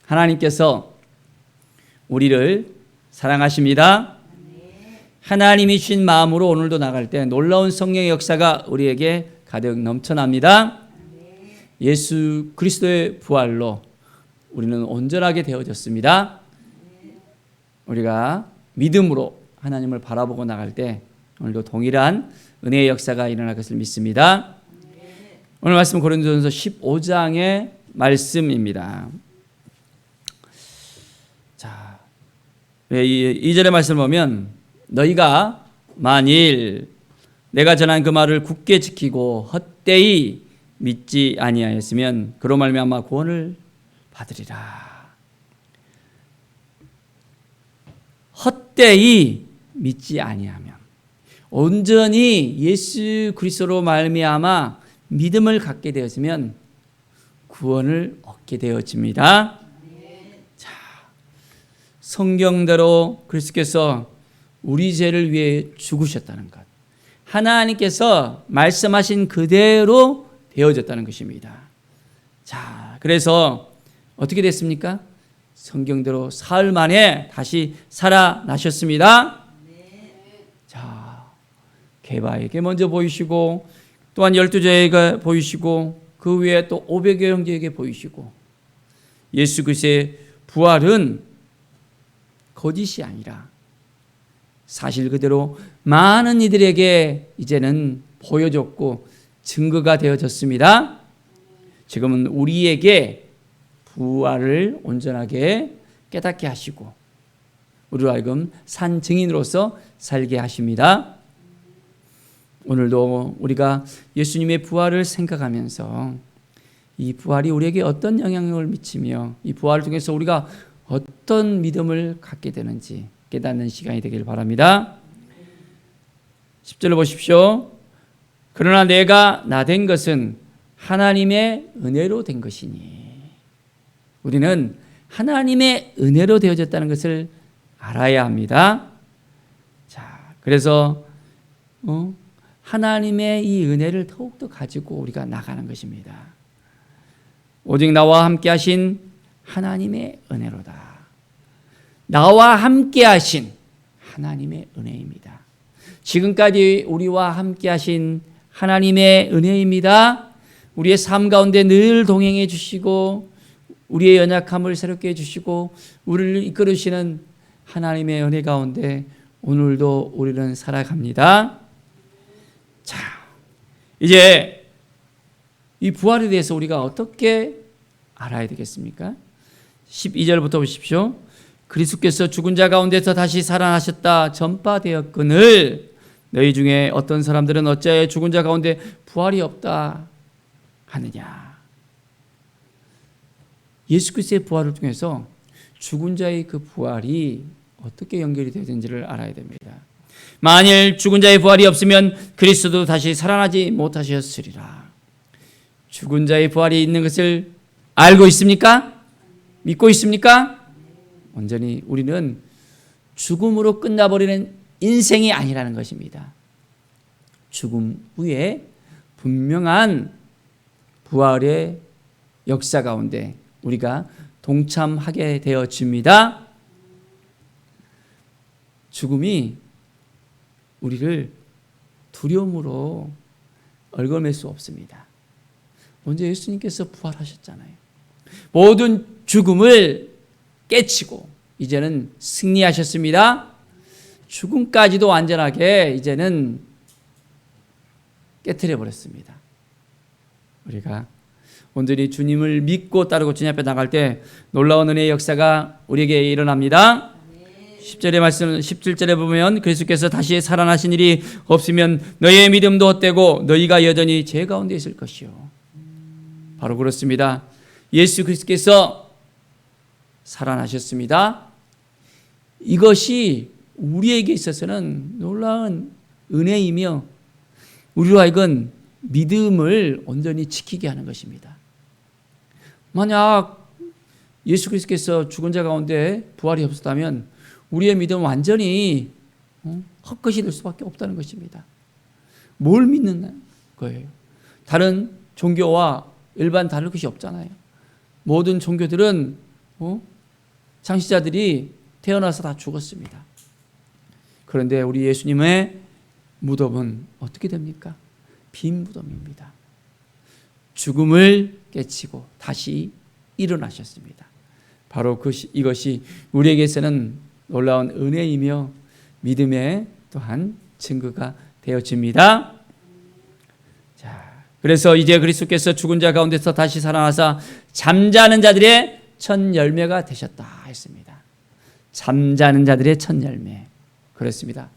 하나님께서 우리를 사랑하십니다. 하나님이 주신 마음으로 오늘도 나갈 때 놀라운 성령의 역사가 우리에게 가득 넘쳐납니다. 예수 그리스도의 부활로 우리는 온전하게 되어졌습니다. 우리가 믿음으로 하나님을 바라보고 나갈 때 오늘도 동일한 은혜의 역사가 일어날 것을 믿습니다. 오늘 말씀 고린도전서 15장의 말씀입니다. 자, 2절의 말씀을 보면 너희가 만일 내가 전한 그 말을 굳게 지키고 헛되이 믿지 아니하였으면 그로 말미암아 구원을 받으리라. 헛되이 믿지 아니하면 온전히 예수 그리스도로 말미암아 믿음을 갖게 되었으면 구원을 얻게 되어집니다. 자, 성경대로 그리스도께서 우리 죄를 위해 죽으셨다는 것, 하나님께서 말씀하신 그대로 되어졌다는 것입니다. 자, 그래서 어떻게 됐습니까? 성경대로 사흘 만에 다시 살아나셨습니다. 자, 게바에게 먼저 보이시고 또한 12제자에게 보이시고 그 위에 또 500여 형제에게 보이시고, 예수 그리스도의 부활은 거짓이 아니라 사실 그대로 많은 이들에게 이제는 보여졌고 증거가 되어졌습니다. 지금은 우리에게 부활을 온전하게 깨닫게 하시고 우리로 하여금 산 증인으로서 살게 하십니다. 오늘도 우리가 예수님의 부활을 생각하면서 이 부활이 우리에게 어떤 영향력을 미치며 이 부활을 통해서 우리가 어떤 믿음을 갖게 되는지 깨닫는 시간이 되길 바랍니다. 10절을 보십시오. 그러나 내가 나 된 것은 하나님의 은혜로 된 것이니. 우리는 하나님의 은혜로 되어졌다는 것을 알아야 합니다. 자, 그래서 하나님의 이 은혜를 더욱더 가지고 우리가 나가는 것입니다. 오직 나와 함께 하신 하나님의 은혜로다. 나와 함께 하신 하나님의 은혜입니다. 지금까지 우리와 함께 하신 하나님의 은혜입니다. 우리의 삶 가운데 늘 동행해 주시고 우리의 연약함을 새롭게 해주시고 우리를 이끌으시는 하나님의 은혜 가운데 오늘도 우리는 살아갑니다. 자, 이제 이 부활에 대해서 우리가 어떻게 알아야 되겠습니까? 12절부터 보십시오. 그리스도께서 죽은 자 가운데서 다시 살아나셨다 전파되었거늘 너희 중에 어떤 사람들은 어찌하여 죽은 자 가운데 부활이 없다 하느냐. 예수 그리스도의 부활을 통해서 죽은 자의 그 부활이 어떻게 연결이 되는지를 알아야 됩니다. 만일 죽은 자의 부활이 없으면 그리스도도 다시 살아나지 못하셨으리라. 죽은 자의 부활이 있는 것을 알고 있습니까? 믿고 있습니까? 온전히 우리는 죽음으로 끝나버리는 인생이 아니라는 것입니다. 죽음 후에 분명한 부활의 역사 가운데 우리가 동참하게 되어집니다. 죽음이 우리를 두려움으로 얽어맬 수 없습니다. 먼저 예수님께서 부활하셨잖아요. 모든 죽음을 깨치고 이제는 승리하셨습니다. 죽음까지도 완전하게 이제는 깨트려 버렸습니다. 우리가 온전히 주님을 믿고 따르고 주님 앞에 나갈 때 놀라운 은혜의 역사가 우리에게 일어납니다. 10절의 말씀, 17절에 보면 그리스도께서 다시 살아나신 일이 없으면 너희의 믿음도 헛되고 너희가 여전히 죄 가운데 있을 것이요. 바로 그렇습니다. 예수 그리스도께서 살아나셨습니다. 이것이 우리에게 있어서는 놀라운 은혜이며 우리로 하여금 믿음을 온전히 지키게 하는 것입니다. 만약 예수 그리스도께서 죽은 자 가운데 부활이 없었다면 우리의 믿음은 완전히 헛것이 될 수밖에 없다는 것입니다. 뭘 믿는 거예요? 다른 종교와 일반 다를 것이 없잖아요. 모든 종교들은 창시자들이 태어나서 다 죽었습니다. 그런데 우리 예수님의 무덤은 어떻게 됩니까? 빈 무덤입니다. 죽음을 깨치고 다시 일어나셨습니다. 바로 이것이 우리에게서는 놀라운 은혜이며 믿음의 또한 증거가 되어집니다. 자, 그래서 이제 그리스도께서 죽은 자 가운데서 다시 살아나사 잠자는 자들의 첫 열매가 되셨다 했습니다. 잠자는 자들의 첫 열매. 그렇습니다.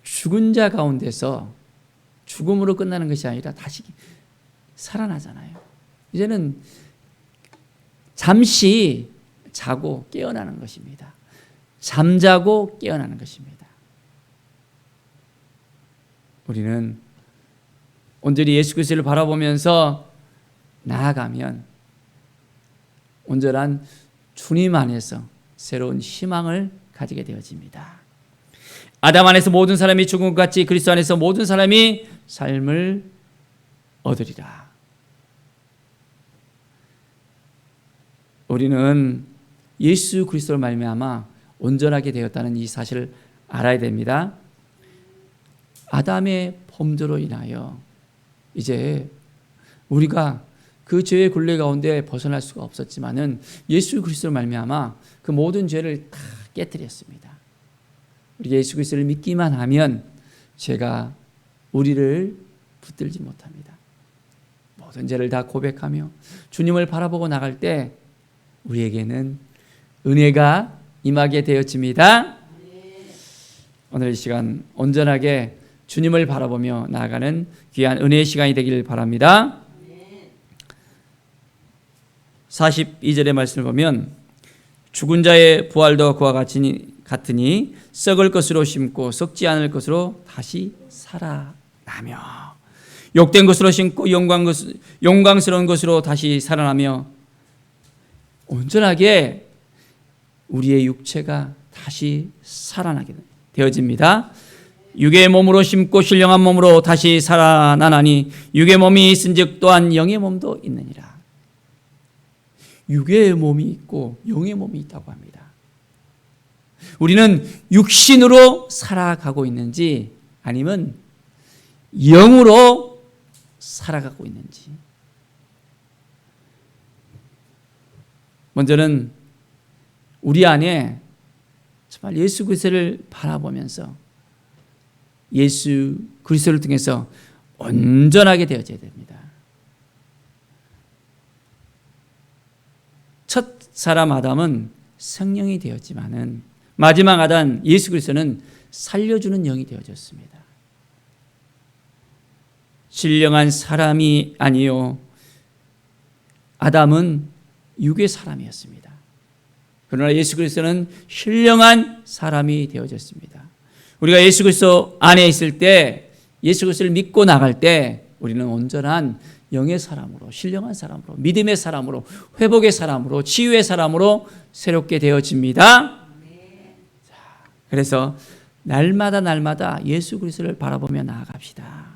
죽은 자 가운데서 죽음으로 끝나는 것이 아니라 다시 살아나잖아요. 이제는 잠시 자고 깨어나는 것입니다. 잠자고 깨어나는 것입니다. 우리는 온전히 예수 그리스도를 바라보면서 나아가면 온전한 주님 안에서 새로운 희망을 가지게 되어집니다. 아담 안에서 모든 사람이 죽은 것 같이 그리스도 안에서 모든 사람이 삶을 얻으리라. 우리는 예수 그리스도로 말미암아 온전하게 되었다는 이 사실을 알아야 됩니다. 아담의 범죄로 인하여 이제 우리가 그 죄의 굴레 가운데 벗어날 수가 없었지만은 예수 그리스도로 말미암아 그 모든 죄를 다 깨뜨렸습니다. 우리 예수 그리스도를 믿기만 하면 죄가 우리를 붙들지 못합니다. 모든 죄를 다 고백하며 주님을 바라보고 나갈 때 우리에게는 은혜가 임하게 되어집니다. 오늘 이 시간 온전하게 주님을 바라보며 나아가는 귀한 은혜의 시간이 되길 바랍니다. 42절의 말씀을 보면 죽은 자의 부활도 그와 같으니 썩을 것으로 심고 썩지 않을 것으로 다시 살아나며 욕된 것으로 심고 영광스러운 것으로 다시 살아나며 온전하게 우리의 육체가 다시 살아나게 되어집니다. 육의 몸으로 심고 신령한 몸으로 다시 살아나나니 육의 몸이 있은즉 또한 영의 몸도 있느니라. 육의 몸이 있고 영의 몸이 있다고 합니다. 우리는 육신으로 살아가고 있는지 아니면 영으로 살아가고 있는지. 먼저는 우리 안에 정말 예수 그리스도를 바라보면서 예수 그리스도를 통해서 온전하게 되어져야 됩니다. 첫 사람 아담은 성령이 되었지만은 마지막 아담 예수 그리스도는 살려주는 영이 되어졌습니다. 신령한 사람이 아니요 아담은 육의 사람이었습니다. 그러나 예수 그리스도는 신령한 사람이 되어졌습니다. 우리가 예수 그리스도 안에 있을 때 예수 그리스도를 믿고 나갈 때 우리는 온전한 영의 사람으로 신령한 사람으로 믿음의 사람으로 회복의 사람으로 치유의 사람으로 새롭게 되어집니다. 그래서 날마다 예수 그리스도를 바라보며 나아갑시다.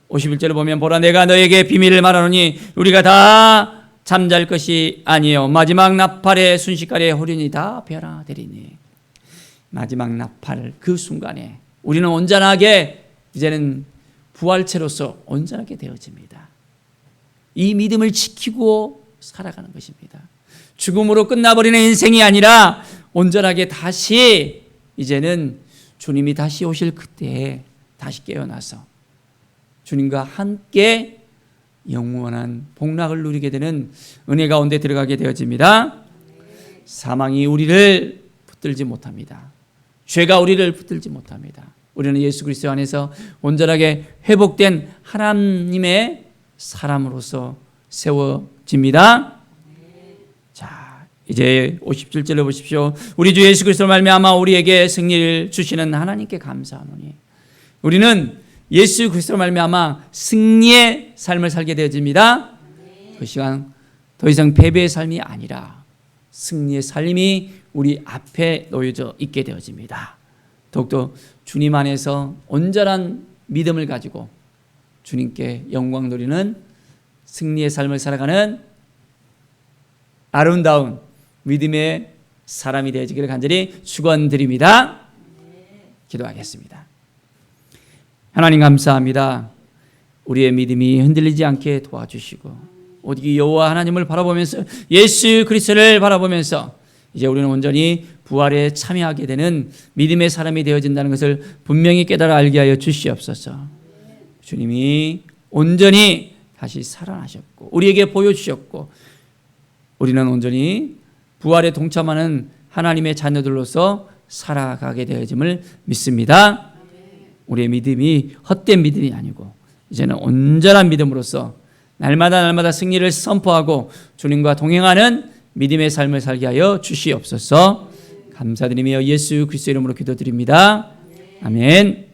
51절을 보면 보라 내가 너에게 비밀을 말하노니 우리가 다 잠잘 것이 아니요 마지막 나팔의 순식간에 홀연히 다 변화되리니. 마지막 나팔 그 순간에 우리는 온전하게 이제는 부활체로서 온전하게 되어집니다. 이 믿음을 지키고 살아가는 것입니다. 죽음으로 끝나버리는 인생이 아니라 온전하게 다시 이제는 주님이 다시 오실 그때에 다시 깨어나서 주님과 함께 영원한 복락을 누리게 되는 은혜 가운데 들어가게 되어집니다. 사망이 우리를 붙들지 못합니다. 죄가 우리를 붙들지 못합니다. 우리는 예수 그리스도 안에서 온전하게 회복된 하나님의 사람으로서 세워집니다. 자, 이제 57절을 보십시오. 우리 주 예수 그리스도로 말미암아 우리에게 승리를 주시는 하나님께 감사하노니. 우리는 예수 그리스도로 말미암아 승리의 삶을 살게 되어집니다. 그 시간 더 이상 패배의 삶이 아니라 승리의 삶이 우리 앞에 놓여져 있게 되어집니다. 더욱더 주님 안에서 온전한 믿음을 가지고 주님께 영광 돌리는 승리의 삶을 살아가는 아름다운 믿음의 사람이 되어지기를 간절히 축원드립니다. 기도하겠습니다. 하나님 감사합니다. 우리의 믿음이 흔들리지 않게 도와주시고 오직 여호와 하나님을 바라보면서 예수 그리스도를 바라보면서 이제 우리는 온전히 부활에 참여하게 되는 믿음의 사람이 되어진다는 것을 분명히 깨달아 알게 하여 주시옵소서. 주님이 온전히 다시 살아나셨고 우리에게 보여주셨고 우리는 온전히 부활에 동참하는 하나님의 자녀들로서 살아가게 되어짐을 믿습니다. 우리의 믿음이 헛된 믿음이 아니고 이제는 온전한 믿음으로써 날마다 승리를 선포하고 주님과 동행하는 믿음의 삶을 살게 하여 주시옵소서. 감사드리며 예수 그리스도의 이름으로 기도드립니다. 아멘.